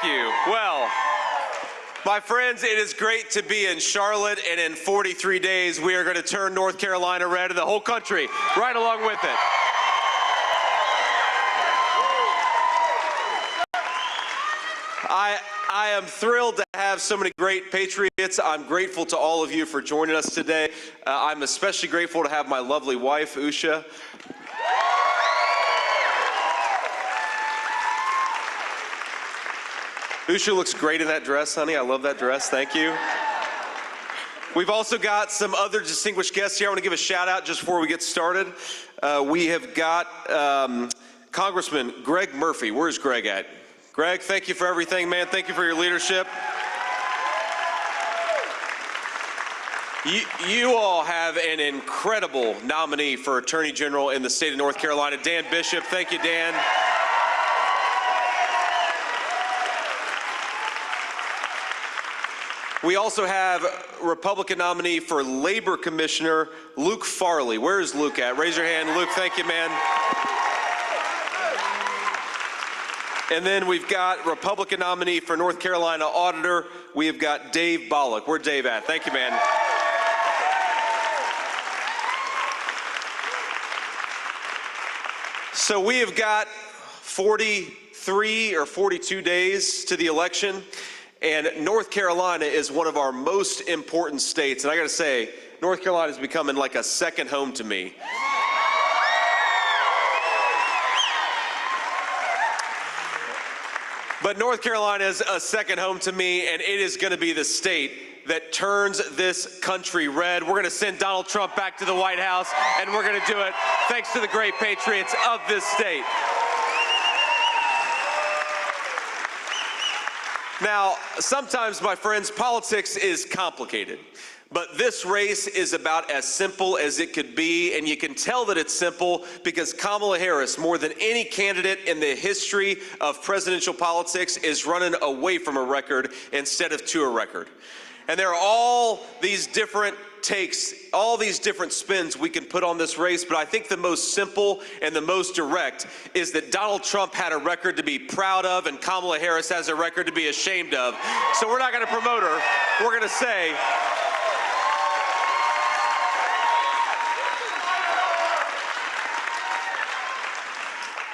Thank you. Well, my friends, it is great to be in Charlotte, and in 43 days, we are going to turn North Carolina red and the whole country right along with it. I am thrilled to have so many great patriots. I'm grateful to all of you for joining us today. I'm especially grateful to have my lovely wife, Usha. Usha looks great in that dress, honey. I love that dress. Thank you. We've also got some other distinguished guests here. I want to give a shout out just before we get started. We have got Congressman Greg Murphy. Where's Greg at? Greg, thank you for everything, man. Thank you for your leadership. You all have an incredible nominee for Attorney General in the state of North Carolina, Dan Bishop. Thank you, Dan. We also have Republican nominee for Labor Commissioner, Luke Farley. Where is Luke at? Raise your hand. Luke, thank you, man. And then we've got Republican nominee for North Carolina Auditor. We have got Dave Bollock. Where's Dave at? Thank you, man. So we have got 43 or 42 days to the election. And North Carolina is one of our most important states. And I got to say, North Carolina is becoming like a second home to me. But North Carolina is a second home to me, and it is going to be the state that turns this country red. We're going to send Donald Trump back to the White House, and we're going to do it thanks to the great patriots of this state. Now, sometimes, my friends, politics is complicated, but this race is about as simple as it could be, and you can tell that it's simple because Kamala Harris, more than any candidate in the history of presidential politics, is running away from a record instead of to a record. And there are all these different takes, all these different spins we can put on this race, but I think the most simple and the most direct is that Donald Trump had a record to be proud of and Kamala Harris has a record to be ashamed of. So we're not going to promote her. We're going to say,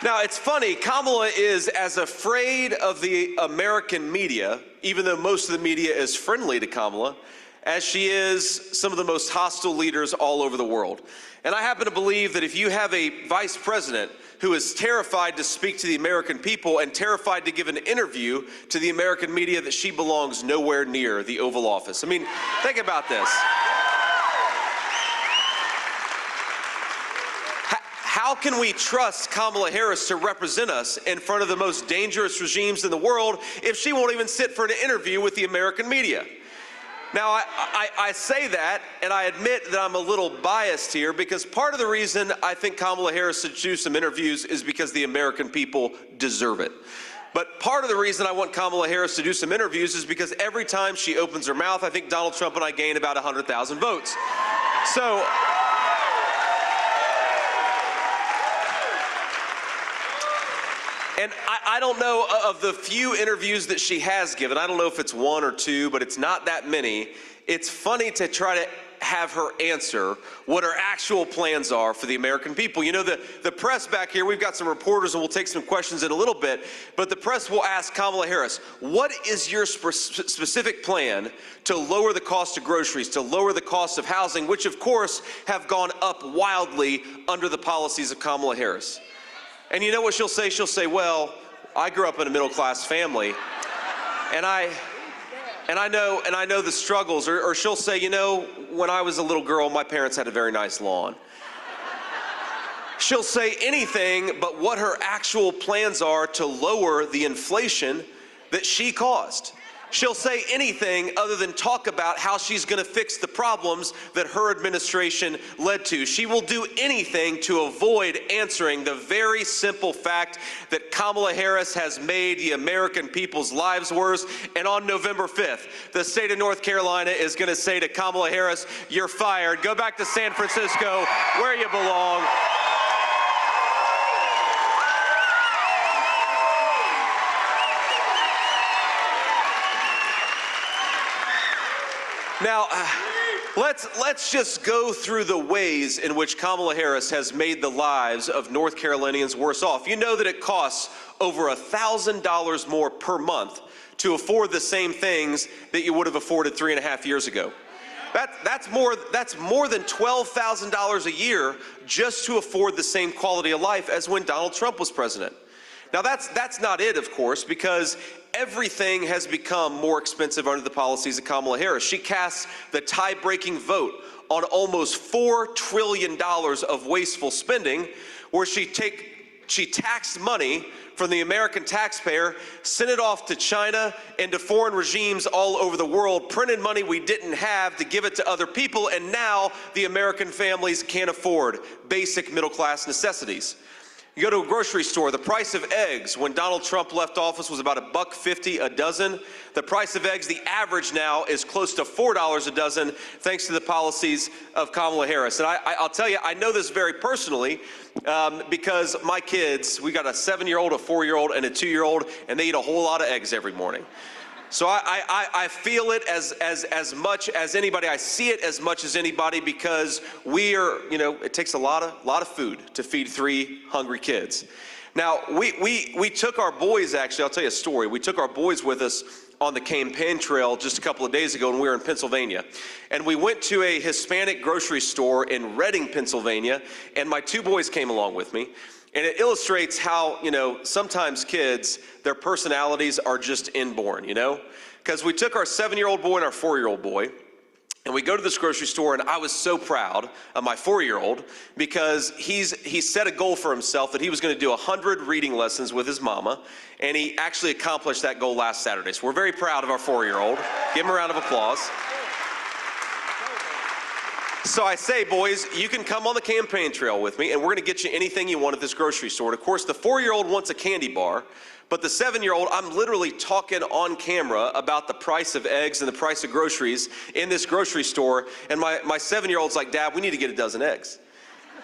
now, it's funny, Kamala is as afraid of the American media, even though most of the media is friendly to Kamala, as she is some of the most hostile leaders all over the world. And I happen to believe that if you have a vice president who is terrified to speak to the American people and terrified to give an interview to the American media, that she belongs nowhere near the Oval Office. I mean, think about this. How can we trust Kamala Harris to represent us in front of the most dangerous regimes in the world if she won't even sit for an interview with the American media? Now, I say that, and I admit that I'm a little biased here, because part of the reason I think Kamala Harris should do some interviews is because the American people deserve it. But part of the reason I want Kamala Harris to do some interviews is because every time she opens her mouth, I think Donald Trump and I gain about 100,000 votes. So, and I don't know, of the few interviews that she has given, I don't know if it's one or two, but it's not that many. It's funny to try to have her answer what her actual plans are for the American people. You know, the press back here, we've got some reporters and we'll take some questions in a little bit, but the press will ask Kamala Harris, what is your specific plan to lower the cost of groceries, to lower the cost of housing, which of course have gone up wildly under the policies of Kamala Harris? And you know what she'll say? She'll say, well, I grew up in a middle-class family, and I know the struggles. Or she'll say, you know, when I was a little girl, my parents had a very nice lawn. She'll say anything but what her actual plans are to lower the inflation that she caused. She'll say anything other than talk about how she's going to fix the problems that her administration led to. She will do anything to avoid answering the very simple fact that Kamala Harris has made the American people's lives worse. And on November 5th, the state of North Carolina is going to say to Kamala Harris, you're fired. Go back to San Francisco where you belong. Now, let's just go through the ways in which Kamala Harris has made the lives of North Carolinians worse off. You know that it costs over $1,000 more per month to afford the same things that you would have afforded 3.5 years ago. That's more than $12,000 a year just to afford the same quality of life as when Donald Trump was president. Now that's not it, of course, because everything has become more expensive under the policies of Kamala Harris. She casts the tie-breaking vote on almost $4 trillion of wasteful spending, where she taxed money from the American taxpayer, sent it off to China and to foreign regimes all over the world, printed money we didn't have to give it to other people, and now the American families can't afford basic middle-class necessities. You go to a grocery store, the price of eggs when Donald Trump left office was about $1.50 a dozen. The price of eggs, the average now, is close to $4 a dozen, thanks to the policies of Kamala Harris. And I'll tell you, I know this very personally because my kids, we got a 7-year-old, a 4-year-old, and a 2-year-old, and they eat a whole lot of eggs every morning. So I feel it as much as anybody. I see it as much as anybody because we are, it takes a lot of food to feed 3 hungry kids. Now, we took our boys, actually, I'll tell you a story. We took our boys with us on the campaign trail just a couple of days ago when we were in Pennsylvania. And we went to a Hispanic grocery store in Reading, Pennsylvania, and my 2 boys came along with me. And it illustrates how, sometimes kids, their personalities are just inborn, Because we took our 7-year-old boy and our 4-year-old boy, and we go to this grocery store, and I was so proud of my 4-year-old because he set a goal for himself that he was going to do 100 reading lessons with his mama, and he actually accomplished that goal last Saturday. So we're very proud of our 4-year-old. Give him a round of applause. So I say, boys, you can come on the campaign trail with me, and we're going to get you anything you want at this grocery store. And of course, the 4-year-old wants a candy bar, but the 7-year-old, I'm literally talking on camera about the price of eggs and the price of groceries in this grocery store, and my 7-year-old's like, Dad, we need to get a dozen eggs.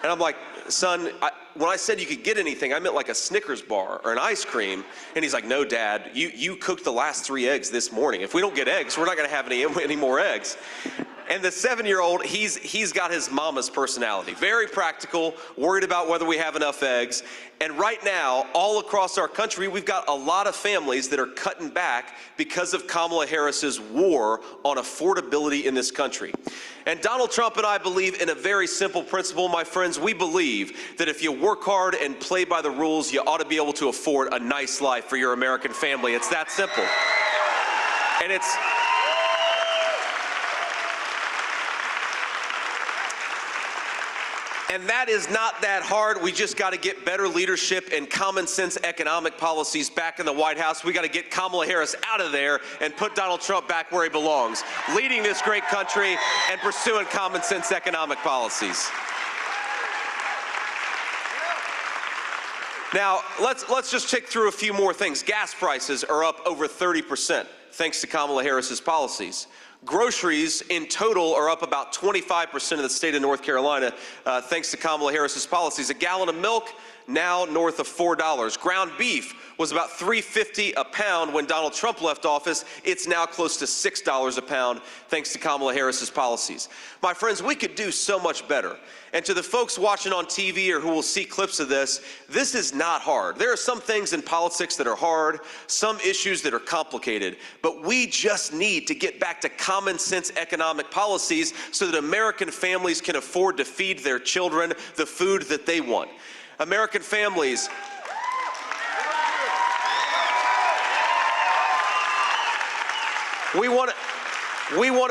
And I'm like, son, when I said you could get anything, I meant like a Snickers bar or an ice cream. And he's like, no, Dad, you cooked the last 3 eggs this morning. If we don't get eggs, we're not going to have any more eggs. And the 7-year-old, he's got his mama's personality. Very practical, worried about whether we have enough eggs. And right now, all across our country, we've got a lot of families that are cutting back because of Kamala Harris's war on affordability in this country. And Donald Trump and I believe in a very simple principle, my friends. We believe that if you work hard and play by the rules, you ought to be able to afford a nice life for your American family. It's that simple. And that is not that hard. We just got to get better leadership and common sense economic policies back in the White House. We got to get Kamala Harris out of there and put Donald Trump back where he belongs, leading this great country and pursuing common sense economic policies. Now, let's just tick through a few more things. Gas prices are up over 30% thanks to Kamala Harris's policies. Groceries in total are up about 25% in the state of North Carolina thanks to Kamala Harris's policies. A gallon of milk now north of $4. Ground beef was about $3.50 a pound when Donald Trump left office. It's now close to $6 a pound thanks to Kamala Harris's policies. My friends, we could do so much better. And to the folks watching on TV or who will see clips of this is not hard. There are some things in politics that are hard, some issues that are complicated, but we just need to get back to common sense economic policies so that American families can afford to feed their children the food that they want. American families, we want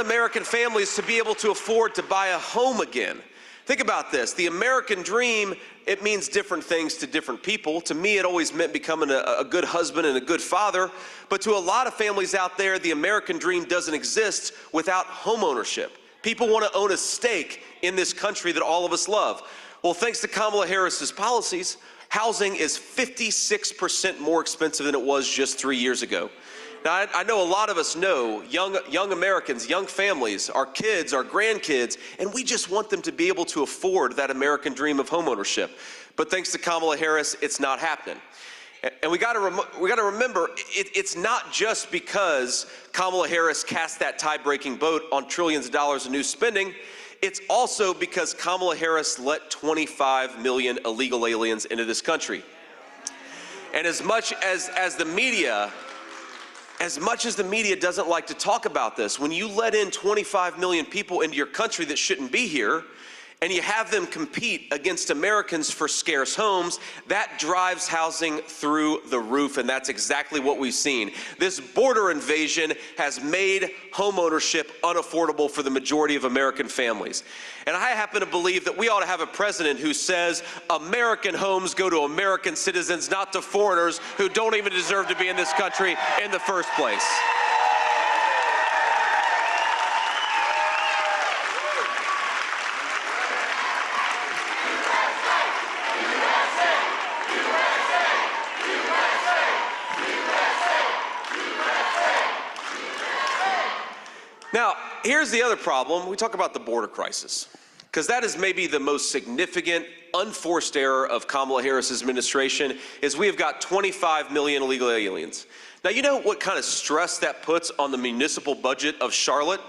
American families to be able to afford to buy a home again. Think about this. The American dream, it means different things to different people. To me, it always meant becoming a good husband and a good father. But to a lot of families out there, the American dream doesn't exist without home ownership. People want to own a stake in this country that all of us love. Well, thanks to Kamala Harris's policies, housing is 56% more expensive than it was just 3 years ago. Now, I know a lot of us know young Americans, young families, our kids, our grandkids, and we just want them to be able to afford that American dream of homeownership. But thanks to Kamala Harris, it's not happening. And we got to remember, it's not just because Kamala Harris cast that tie-breaking vote on trillions of dollars in new spending. It's also because Kamala Harris let 25 million illegal aliens into this country. And as much as the media doesn't like to talk about this, when you let in 25 million people into your country that shouldn't be here, and you have them compete against Americans for scarce homes, that drives housing through the roof, and that's exactly what we've seen. This border invasion has made homeownership unaffordable for the majority of American families. And I happen to believe that we ought to have a president who says American homes go to American citizens, not to foreigners who don't even deserve to be in this country in the first place. Now, here's the other problem. We talk about the border crisis, because that is maybe the most significant unforced error of Kamala Harris's administration, is we have got 25 million illegal aliens. Now, you know what kind of stress that puts on the municipal budget of Charlotte?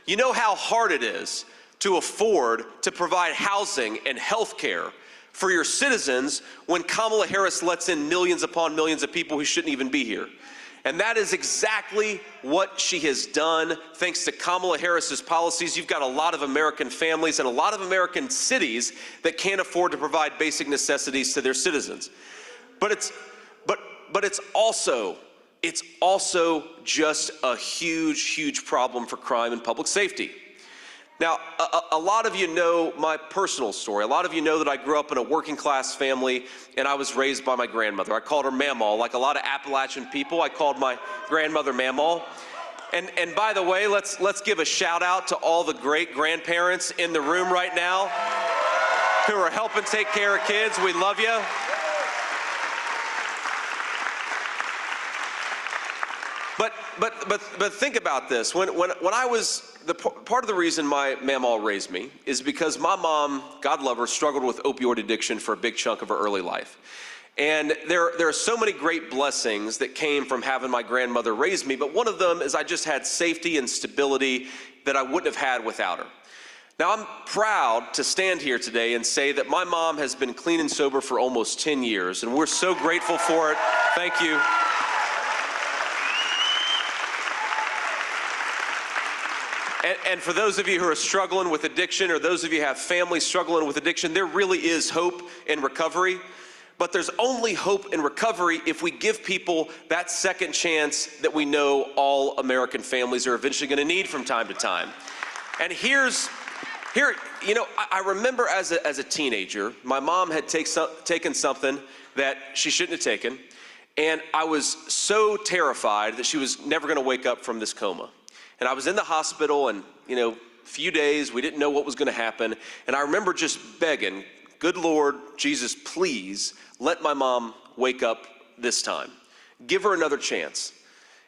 You know how hard it is to afford to provide housing and health care for your citizens when Kamala Harris lets in millions upon millions of people who shouldn't even be here. And that is exactly what she has done. Thanks to Kamala Harris's policies, you've got a lot of American families and a lot of American cities that can't afford to provide basic necessities to their citizens. But it's also just a huge problem for crime and public safety. Now, a lot of you know my personal story. A lot of you know that I grew up in a working class family and I was raised by my grandmother. I called her Mamaw. Like a lot of Appalachian people, I called my grandmother Mamaw. And by the way, let's give a shout out to all the great grandparents in the room right now who are helping take care of kids. We love you. But think about this. When I was, part of the reason my mamaw raised me is because my mom, God love her, struggled with opioid addiction for a big chunk of her early life. And there are so many great blessings that came from having my grandmother raise me, but one of them is I just had safety and stability that I wouldn't have had without her. Now, I'm proud to stand here today and say that my mom has been clean and sober for almost 10 years, and we're so grateful for it. Thank you. And for those of you who are struggling with addiction, or those of you who have families struggling with addiction, there really is hope in recovery. But there's only hope in recovery if we give people that second chance that we know all American families are eventually going to need from time to time. And I remember as a teenager, my mom had taken something that she shouldn't have taken, and I was so terrified that she was never going to wake up from this coma. And I was in the hospital, and, a few days, we didn't know what was going to happen. And I remember just begging, good Lord, Jesus, please let my mom wake up this time. Give her another chance.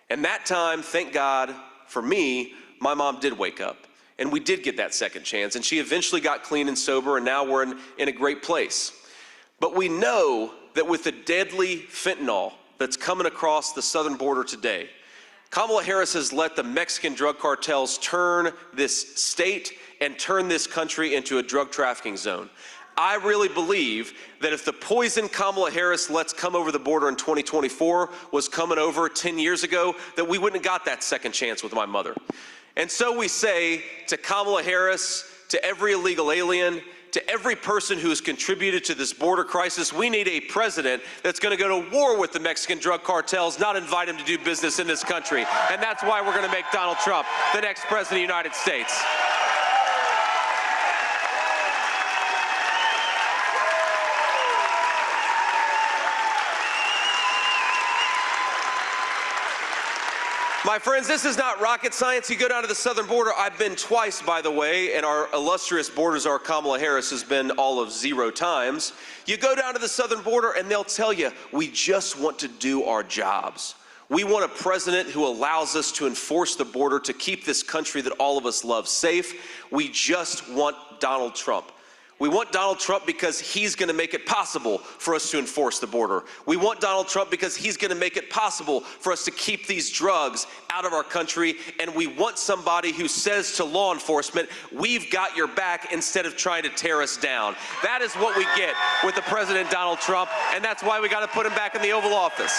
And that time, thank God for me, my mom did wake up. And we did get that second chance. And she eventually got clean and sober, and now we're in a great place. But we know that with the deadly fentanyl that's coming across the southern border today, Kamala Harris has let the Mexican drug cartels turn this state and turn this country into a drug trafficking zone. I really believe that if the poison Kamala Harris lets come over the border in 2024 was coming over 10 years ago, that we wouldn't have got that second chance with my mother. And so we say to Kamala Harris, to every illegal alien, to every person who has contributed to this border crisis, we need a president that's going to go to war with the Mexican drug cartels, not invite him to do business in this country. And that's why we're going to make Donald Trump the next president of the United States. My friends, this is not rocket science. You go down to the southern border. I've been twice, by the way, and our illustrious border czar Kamala Harris has been all of 0 times. You go down to the southern border and they'll tell you, we just want to do our jobs. We want a president who allows us to enforce the border to keep this country that all of us love safe. We just want Donald Trump. We want Donald Trump because he's going to make it possible for us to enforce the border. We want Donald Trump because he's going to make it possible for us to keep these drugs out of our country. And we want somebody who says to law enforcement, we've got your back, instead of trying to tear us down. That is what we get with the President Donald Trump, and that's why we got to put him back in the Oval Office.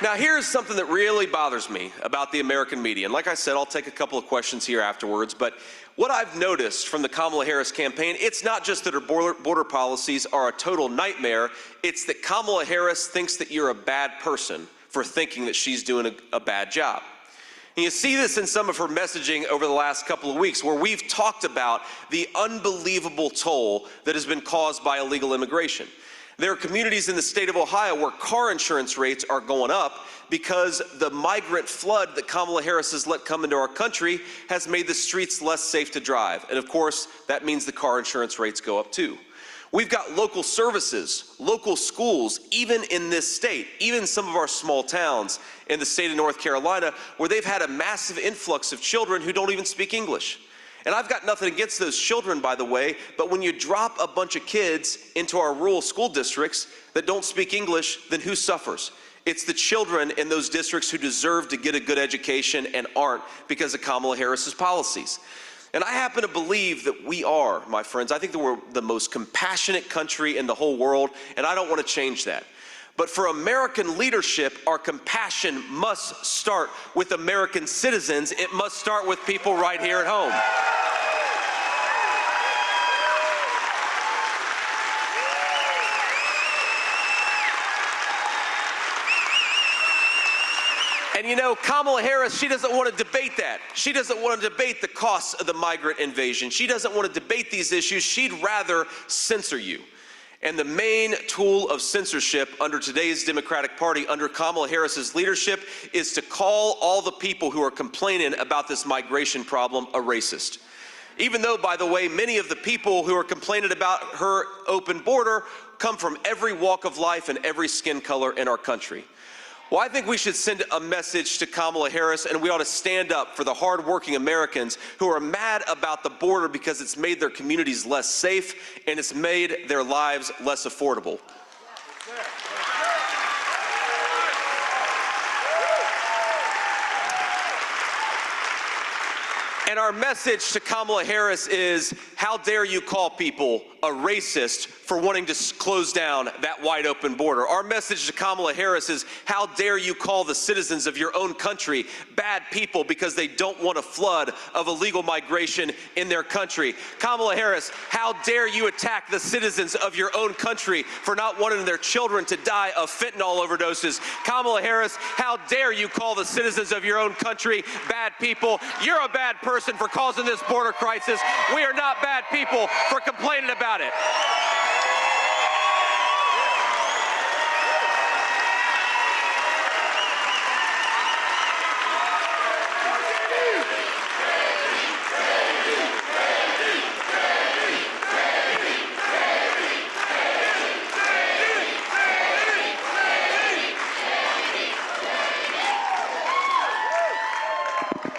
Now, here's something that really bothers me about the American media. And like I said, I'll take a couple of questions here afterwards. But what I've noticed from the Kamala Harris campaign, it's not just that her border policies are a total nightmare. It's that Kamala Harris thinks that you're a bad person for thinking that she's doing a bad job. And you see this in some of her messaging over the last couple of weeks, where we've talked about the unbelievable toll that has been caused by illegal immigration. There are communities in the state of Ohio where car insurance rates are going up because the migrant flood that Kamala Harris has let come into our country has made the streets less safe to drive. And of course, that means the car insurance rates go up too. We've got local services, local schools, even in this state, even some of our small towns in the state of North Carolina, where they've had a massive influx of children who don't even speak English. And I've got nothing against those children, by the way, but when you drop a bunch of kids into our rural school districts that don't speak English, then who suffers? It's the children in those districts who deserve to get a good education and aren't, because of Kamala Harris's policies. And I happen to believe that we are, my friends, I think that we're the most compassionate country in the whole world, and I don't want to change that. But for American leadership, our compassion must start with American citizens. It must start with people right here at home. And you know, Kamala Harris, she doesn't want to debate that. She doesn't want to debate the costs of the migrant invasion. She doesn't want to debate these issues. She'd rather censor you. And the main tool of censorship under today's Democratic Party, under Kamala Harris's leadership, is to call all the people who are complaining about this migration problem a racist. Even though, by the way, many of the people who are complaining about her open border come from every walk of life and every skin color in our country. Well, I think we should send a message to Kamala Harris, and we ought to stand up for the hardworking Americans who are mad about the border because it's made their communities less safe and it's made their lives less affordable. And our message to Kamala Harris is, how dare you call people a racist for wanting to close down that wide open border? Our message to Kamala Harris is, how dare you call the citizens of your own country bad people because they don't want a flood of illegal migration in their country? Kamala Harris, how dare you attack the citizens of your own country for not wanting their children to die of fentanyl overdoses? Kamala Harris, how dare you call the citizens of your own country bad people? You're a bad person for causing this border crisis. We are not bad people for complaining about it.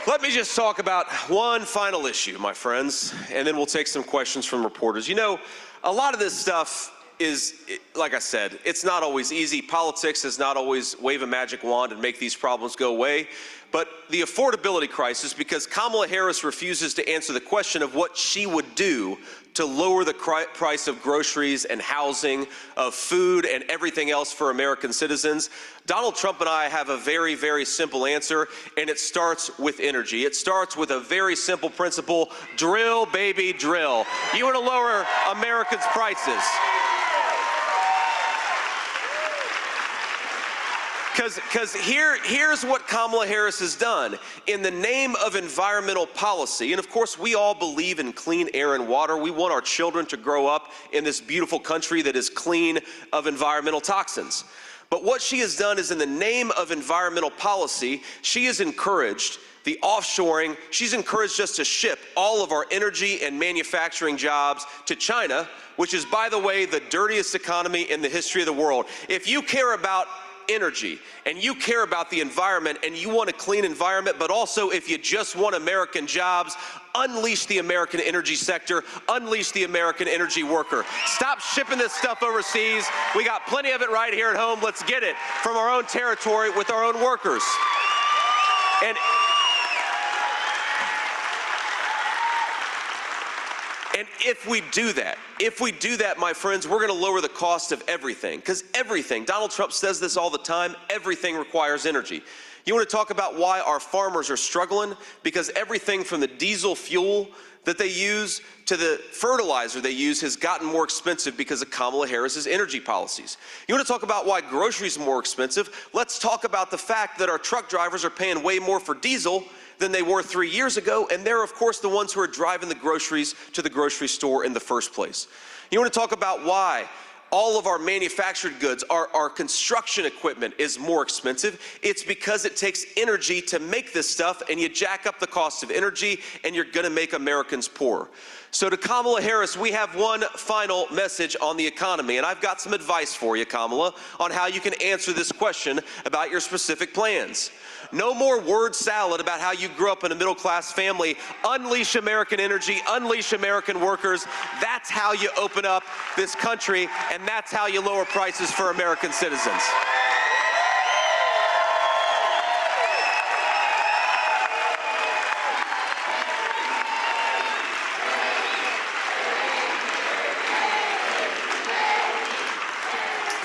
Let me just talk about one final issue, my friends, and then we'll take some questions from reporters. You know, a lot of this stuff is, like I said, it's not always easy. Politics is not always wave a magic wand and make these problems go away. But the affordability crisis, because Kamala Harris refuses to answer the question of what she would do to lower the price of groceries and housing, of food and everything else for American citizens, Donald Trump and I have a very, very simple answer, and it starts with energy. It starts with a very simple principle: drill, baby, drill. You want to lower Americans' prices. Because here's what Kamala Harris has done. In the name of environmental policy, and of course we all believe in clean air and water. We want our children to grow up in this beautiful country that is clean of environmental toxins. But what she has done is, in the name of environmental policy, she has encouraged the offshoring. She's encouraged us to ship all of our energy and manufacturing jobs to China, which is, by the way, the dirtiest economy in the history of the world. If you care about energy and you care about the environment and you want a clean environment, but also if you just want American jobs, unleash the American energy sector, unleash the American energy worker. Stop shipping this stuff overseas. We got plenty of it right here at home. Let's get it from our own territory with our own workers. And if we do that, my friends, we're going to lower the cost of everything. Because everything, Donald Trump says this all the time, everything requires energy. You want to talk about why our farmers are struggling? Because everything from the diesel fuel that they use to the fertilizer they use has gotten more expensive because of Kamala Harris's energy policies. You want to talk about why groceries are more expensive? Let's talk about the fact that our truck drivers are paying way more for diesel than they were 3 years ago, and they're, of course, the ones who are driving the groceries to the grocery store in the first place. You want to talk about why all of our manufactured goods, our construction equipment is more expensive? It's because it takes energy to make this stuff, and you jack up the cost of energy, and you're going to make Americans poor. So to Kamala Harris, we have one final message on the economy, and I've got some advice for you, Kamala, on how you can answer this question about your specific plans. No more word salad about how you grew up in a middle-class family. Unleash American energy, unleash American workers. That's how you open up this country, and that's how you lower prices for American citizens.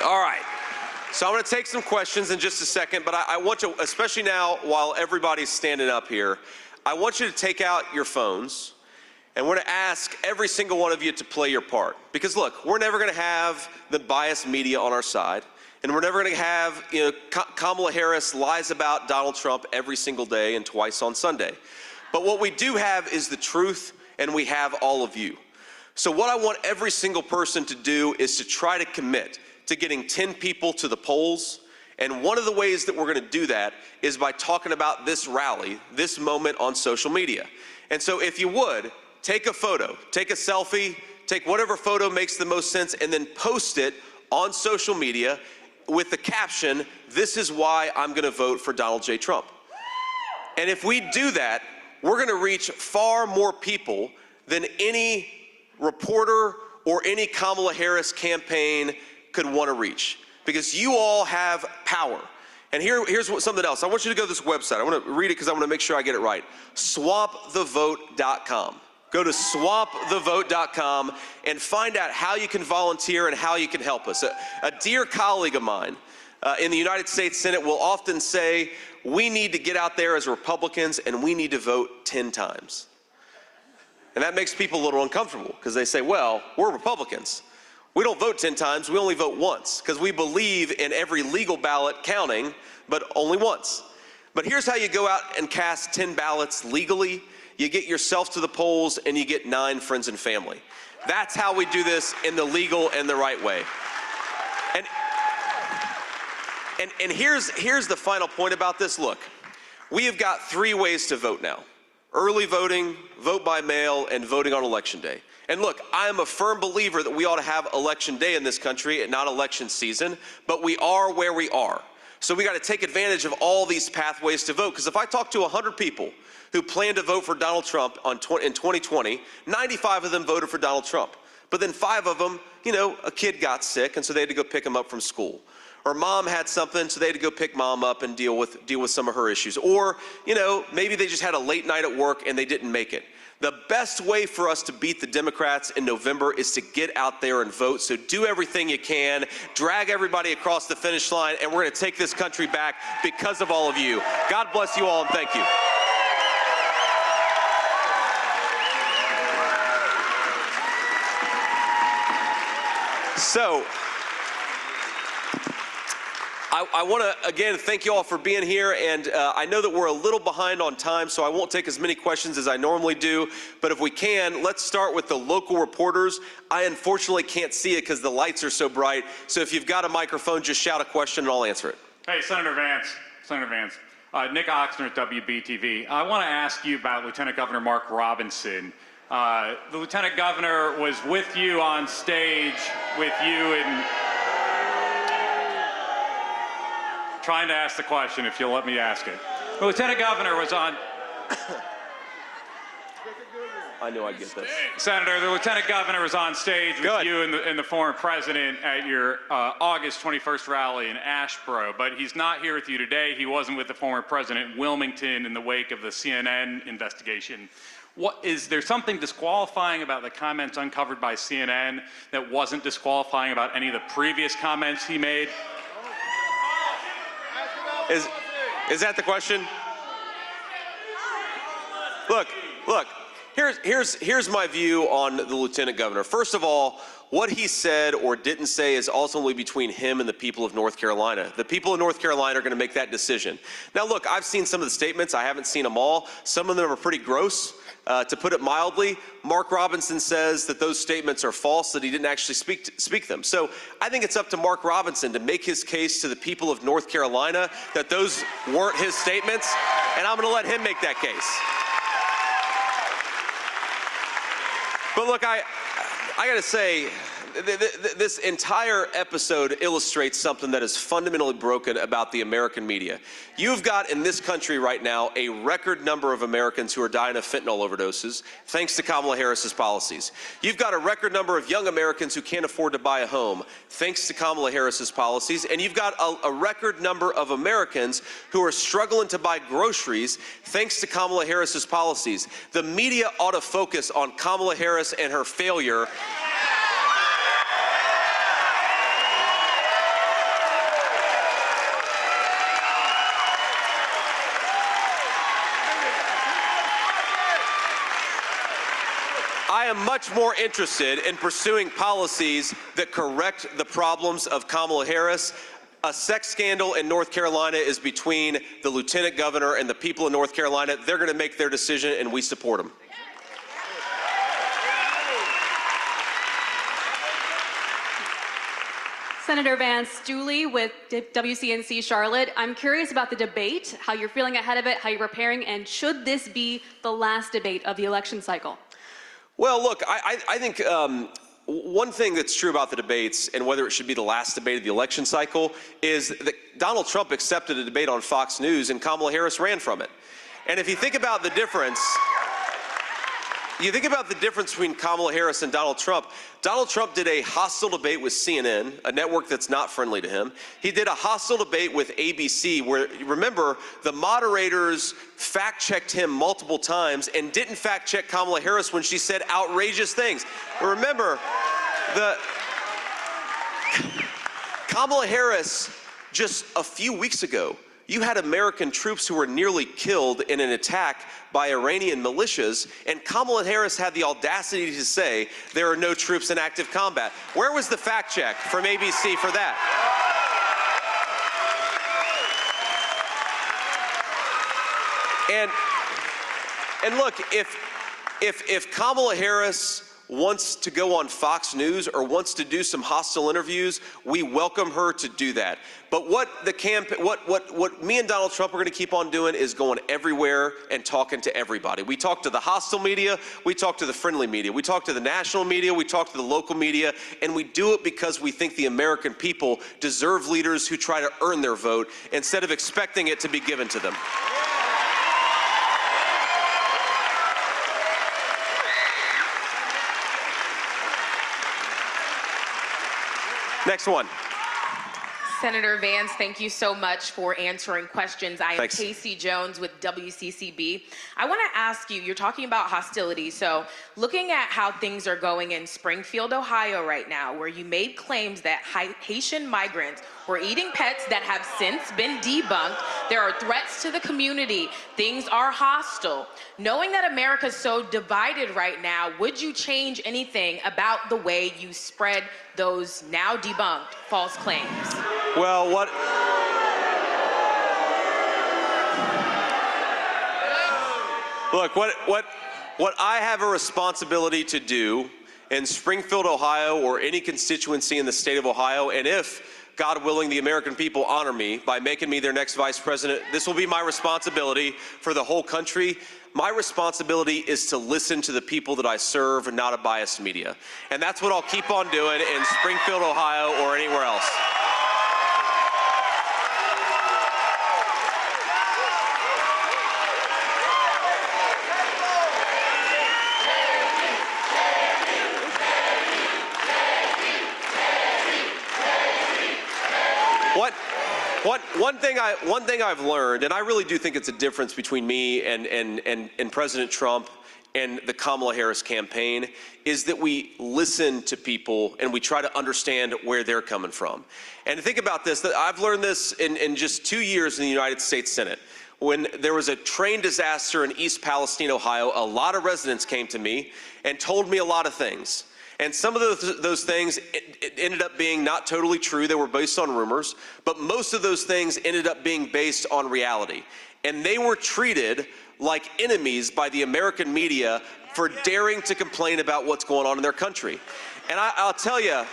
All right. So I'm going to take some questions in just a second, but I want you, especially now while everybody's standing up here, I want you to take out your phones, and we're going to ask every single one of you to play your part. Because look, we're never going to have the biased media on our side, and we're never going to have, Kamala Harris lies about Donald Trump every single day and twice on Sunday. But what we do have is the truth, and we have all of you. So what I want every single person to do is to try to commit to getting 10 people to the polls. And one of the ways that we're going to do that is by talking about this rally, this moment on social media. And so if you would, take a photo, take a selfie, take whatever photo makes the most sense, and then post it on social media with the caption, "This is why I'm going to vote for Donald J. Trump." And if we do that, we're going to reach far more people than any reporter or any Kamala Harris campaign could want to reach, because you all have power. And here's something else. I want you to go to this website. I want to read it because I want to make sure I get it right. swampthevote.com. Go to swampthevote.com and find out how you can volunteer and how you can help us. A dear colleague of mine in the United States Senate will often say, we need to get out there as Republicans and we need to vote 10 times. And that makes people a little uncomfortable because they say, well, we're Republicans. We don't vote 10 times, we only vote once, because we believe in every legal ballot counting, but only once. But here's how you go out and cast 10 ballots legally. You get yourself to the polls, and you get 9 friends and family. That's how we do this in the legal and the right way. And here's the final point about this. Look, we have got 3 ways to vote now: early voting, vote by mail, and voting on Election Day. And look, I am a firm believer that we ought to have Election Day in this country and not election season, but we are where we are. So we got to take advantage of all these pathways to vote, because if I talk to 100 people who plan to vote for Donald Trump in 2020, 95 of them voted for Donald Trump. But then 5 of them, a kid got sick, and so they had to go pick him up from school. Or mom had something, so they had to go pick mom up and deal with some of her issues. Or, maybe they just had a late night at work and they didn't make it. The best way for us to beat the Democrats in November is to get out there and vote. So do everything you can, drag everybody across the finish line, and we're going to take this country back because of all of you. God bless you all, and thank you. So, I want to, again, thank you all for being here, and I know that we're a little behind on time, so I won't take as many questions as I normally do, but if we can, let's start with the local reporters. I unfortunately can't see it because the lights are so bright, so if you've got a microphone, just shout a question and I'll answer it. Hey, Senator Vance. Nick Oxner at WBTV. I want to ask you about Lieutenant Governor Mark Robinson. The Lieutenant Governor was with you on stage, with you and trying to ask the question, if you'll let me ask it. The Lieutenant Governor was on... I knew I'd get this. Senator, the Lieutenant Governor was on stage with you and the former president at your August 21st rally in Asheboro, but he's not here with you today. He wasn't with the former president in Wilmington in the wake of the CNN investigation. Is there something disqualifying about the comments uncovered by CNN that wasn't disqualifying about any of the previous comments he made? Is that the question? Look. Here's my view on the Lieutenant Governor. First of all, what he said or didn't say is ultimately between him and the people of North Carolina. The people of North Carolina are going to make that decision. Now, look, I've seen some of the statements. I haven't seen them all. Some of them are pretty gross, to put it mildly. Mark Robinson says that those statements are false, that he didn't actually speak them. So I think it's up to Mark Robinson to make his case to the people of North Carolina that those weren't his statements, and I'm going to let him make that case. But look, I got to say, this entire episode illustrates something that is fundamentally broken about the American media. You've got in this country right now a record number of Americans who are dying of fentanyl overdoses thanks to Kamala Harris's policies. You've got a record number of young Americans who can't afford to buy a home thanks to Kamala Harris's policies. And you've got a record number of Americans who are struggling to buy groceries thanks to Kamala Harris's policies. The media ought to focus on Kamala Harris and her failure. I am much more interested in pursuing policies that correct the problems of Kamala Harris. A sex scandal in North Carolina is between the Lieutenant Governor and the people of North Carolina. They're going to make their decision, and we support them. Senator Vance, Julie with WCNC Charlotte. I'm curious about the debate, how you're feeling ahead of it, how you're preparing, and should this be the last debate of the election cycle? Well, look, I think one thing that's true about the debates and whether it should be the last debate of the election cycle is that Donald Trump accepted a debate on Fox News and Kamala Harris ran from it. And if you think about the difference, between Kamala Harris and Donald Trump did a hostile debate with CNN, a network that's not friendly to him. He did a hostile debate with ABC where, remember, the moderators fact-checked him multiple times and didn't fact-check Kamala Harris when she said outrageous things. Remember, Kamala Harris, just a few weeks ago, you had American troops who were nearly killed in an attack by Iranian militias, and Kamala Harris had the audacity to say there are no troops in active combat. Where was the fact check from ABC for that? And look, if Kamala Harris wants to go on Fox News or wants to do some hostile interviews, we welcome her to do that. But what me and Donald Trump are going to keep on doing is going everywhere and talking to everybody. We talk to the hostile media, we talk to the friendly media, we talk to the national media, we talk to the local media, and we do it because we think the American people deserve leaders who try to earn their vote instead of expecting it to be given to them. Next one. Senator Vance, thank you so much for answering questions. I am Thanks. Casey Jones with WCCB. I want to ask you, you're talking about hostility. So looking at how things are going in Springfield, Ohio right now, where you made claims that Haitian migrants were eating pets that have since been debunked. There are threats to the community. Things are hostile. Knowing that America's so divided right now, would you change anything about the way you spread those now debunked false claims? Well, what I have a responsibility to do in Springfield, Ohio, or any constituency in the state of Ohio, and if, God willing, the American people honor me by making me their next vice president, this will be my responsibility for the whole country. My responsibility is to listen to the people that I serve and not a biased media. And that's what I'll keep on doing in Springfield, Ohio, or anywhere else. thing I've learned, and I really do think it's a difference between me and President Trump and the Kamala Harris campaign, is that we listen to people and we try to understand where they're coming from. And think about this, that I've learned this in just 2 years in the United States Senate. When there was a train disaster in East Palestine, Ohio, a lot of residents came to me and told me a lot of things. And some of those things it ended up being not totally true. They were based on rumors, but most of those things ended up being based on reality. And they were treated like enemies by the American media for daring to complain about what's going on in their country. And I'll tell you,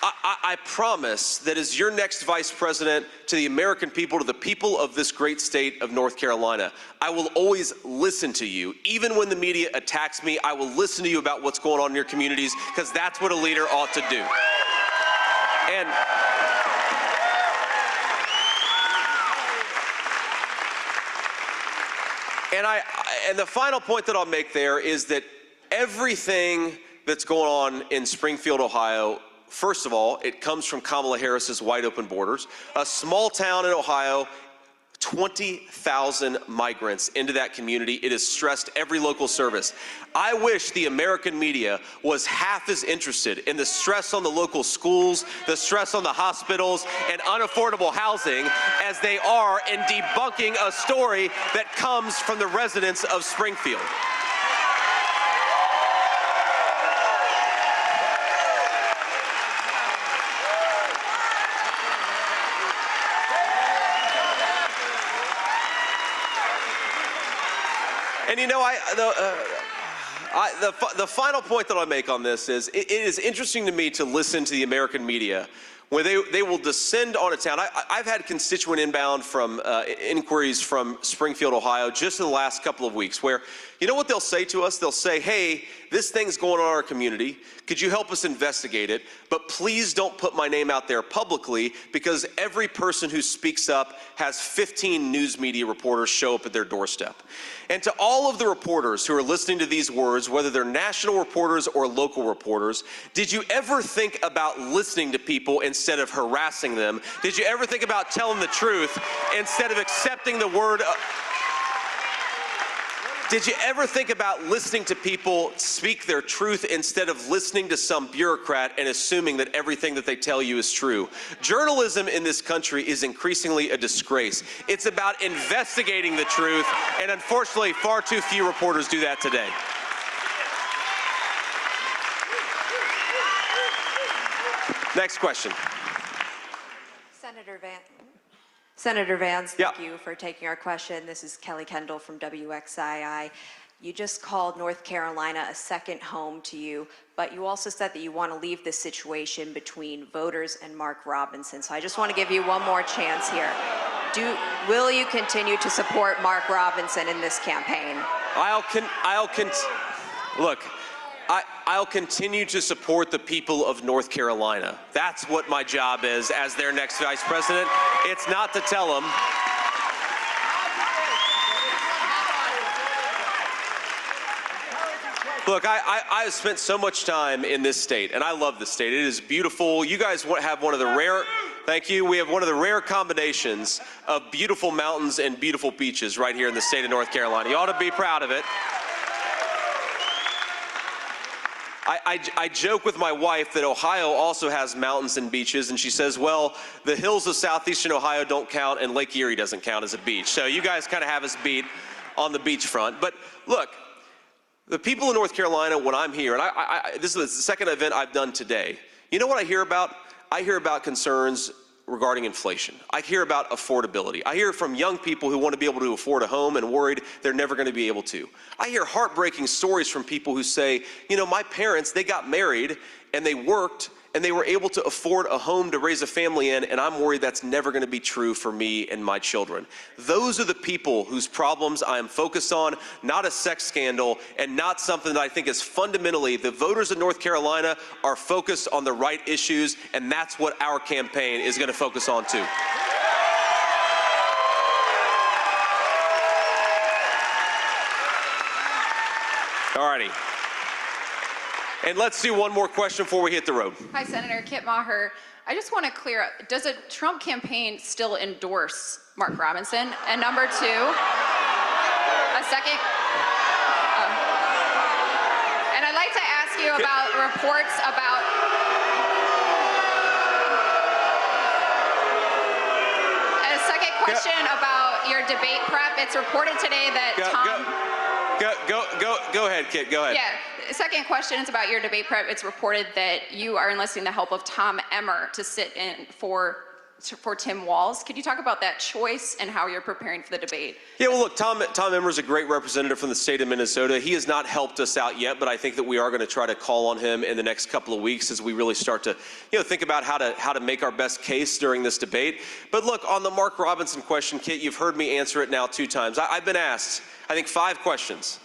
I promise that as your next vice president to the American people, to the people of this great state of North Carolina, I will always listen to you. Even when the media attacks me, I will listen to you about what's going on in your communities, because that's what a leader ought to do. And the final point that I'll make there is that everything that's going on in Springfield, Ohio, first of all, it comes from Kamala Harris's wide open borders. A small town in Ohio, 20,000 migrants into that community. It has stressed every local service. I wish the American media was half as interested in the stress on the local schools, the stress on the hospitals, and unaffordable housing as they are in debunking a story that comes from the residents of Springfield. And you know, the final point that I'll make on this is, it is interesting to me to listen to the American media where they will descend on a town. I've had constituent inbound from inquiries from Springfield, Ohio, just in the last couple of weeks, where, you know what they'll say to us? They'll say, hey, this thing's going on in our community. Could you help us investigate it? But please don't put my name out there publicly, because every person who speaks up has 15 news media reporters show up at their doorstep. And to all of the reporters who are listening to these words, whether they're national reporters or local reporters, did you ever think about listening to people instead of harassing them? Did you ever think about telling the truth instead of accepting the word? Did you ever think about listening to people speak their truth instead of listening to some bureaucrat and assuming that everything that they tell you is true? Journalism in this country is increasingly a disgrace. It's about investigating the truth, and unfortunately, far too few reporters do that today. Next question. Senator Vance, Yeah. thank you for taking our question. This is Kelly Kendall from WXII. You just called North Carolina a second home to you, but you also said that you want to leave this situation between voters and Mark Robinson. So I just want to give you one more chance here. Will you continue to support Mark Robinson in this campaign? I'll continue to support the people of North Carolina. That's what my job is as their next vice president. It's not to tell them. Look, I've spent so much time in this state, and I love this state. It is beautiful. You guys have one of the rare, thank you, we have one of the rare combinations of beautiful mountains and beautiful beaches right here in the state of North Carolina. You ought to be proud of it. I joke with my wife that Ohio also has mountains and beaches, and she says, well, the hills of southeastern Ohio don't count, and Lake Erie doesn't count as a beach. So you guys kind of have us beat on the beachfront. But look, the people of North Carolina, when I'm here, and this is the second event I've done today, you know what I hear about? I hear about concerns regarding inflation. I hear about affordability. I hear from young people who want to be able to afford a home and worried they're never going to be able to. I hear heartbreaking stories from people who say, you know, my parents, they got married and they worked and they were able to afford a home to raise a family in, and I'm worried that's never going to be true for me and my children. Those are the people whose problems I am focused on, not a sex scandal, and not something that I think is fundamentally, the voters of North Carolina are focused on the right issues, and that's what our campaign is going to focus on too. All righty. And let's do one more question before we hit the road. Hi, Senator Kit Maher. I just want to clear up, does a Trump campaign still endorse Mark Robinson? And number two, a second. And I'd like to ask you about reports about. A second question about your debate prep. It's reported today that Go ahead, Kit, go ahead. Yeah. Second question is about your debate prep. It's reported that you are enlisting the help of Tom Emmer to sit in for Tim Walz. Could you talk about that choice and how you're preparing for the debate? Yeah, well, look, Tom Emmer is a great representative from the state of Minnesota. He has not helped us out yet, but I think that we are going to try to call on him in the next couple of weeks as we really start to, think about how to make our best case during this debate. But look, on the Mark Robinson question, Kit, you've heard me answer it now 2 times. I've been asked, I think, 5 questions.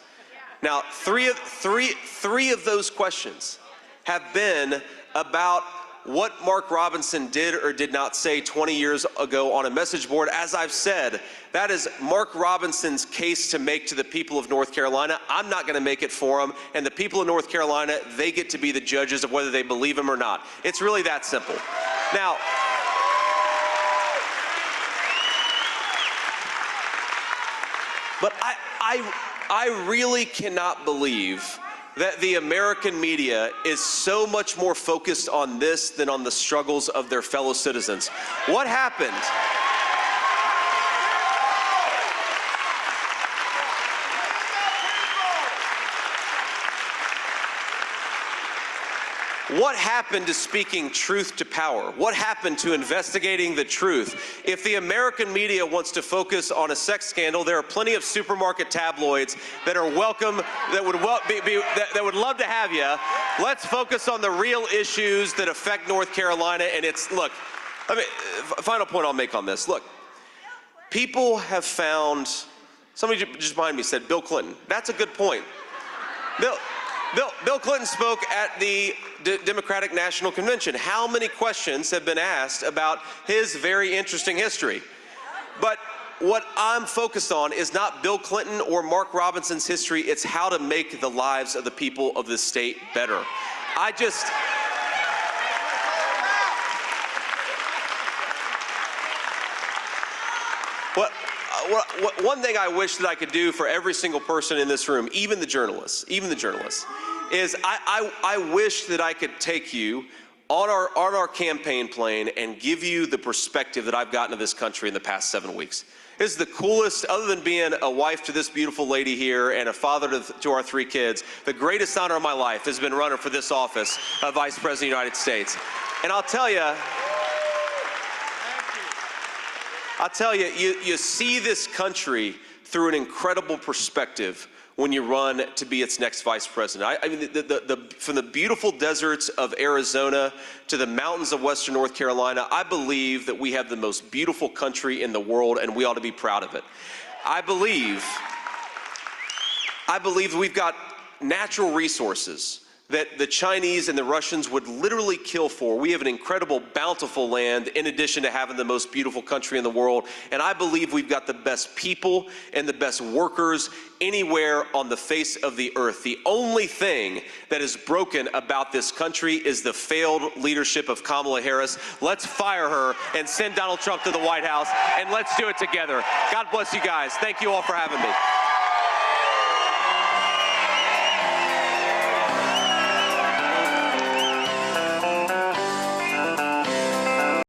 Now, three of those questions have been about what Mark Robinson did or did not say 20 years ago on a message board. As I've said, that is Mark Robinson's case to make to the people of North Carolina. I'm not going to make it for him, and the people of North Carolina, they get to be the judges of whether they believe him or not. It's really that simple. Now, but I really cannot believe that the American media is so much more focused on this than on the struggles of their fellow citizens. What happened? What happened to speaking truth to power? What happened to investigating the truth? If the American media wants to focus on a sex scandal, there are plenty of supermarket tabloids that are welcome, that would love to have you. Let's focus on the real issues that affect North Carolina. And final point I'll make on this. Look, people have found, somebody just behind me said Bill Clinton. That's a good point. Bill Clinton spoke at the Democratic National Convention. How many questions have been asked about his very interesting history? But what I'm focused on is not Bill Clinton or Mark Robinson's history. It's how to make the lives of the people of this state better. One thing I wish that I could do for every single person in this room, even the journalists, is I wish that I could take you on our campaign plane and give you the perspective that I've gotten of this country in the past 7 weeks. This is the coolest, other than being a wife to this beautiful lady here and a father to our 3 kids, the greatest honor of my life has been running for this office of Vice President of the United States. And I'll tell you, you see this country through an incredible perspective when you run to be its next vice president. From the beautiful deserts of Arizona to the mountains of Western North Carolina, I believe that we have the most beautiful country in the world, and we ought to be proud of it. I believe we've got natural resources that the Chinese and the Russians would literally kill for. We have an incredible, bountiful land in addition to having the most beautiful country in the world. And I believe we've got the best people and the best workers anywhere on the face of the earth. The only thing that is broken about this country is the failed leadership of Kamala Harris. Let's fire her and send Donald Trump to the White House, and let's do it together. God bless you guys. Thank you all for having me.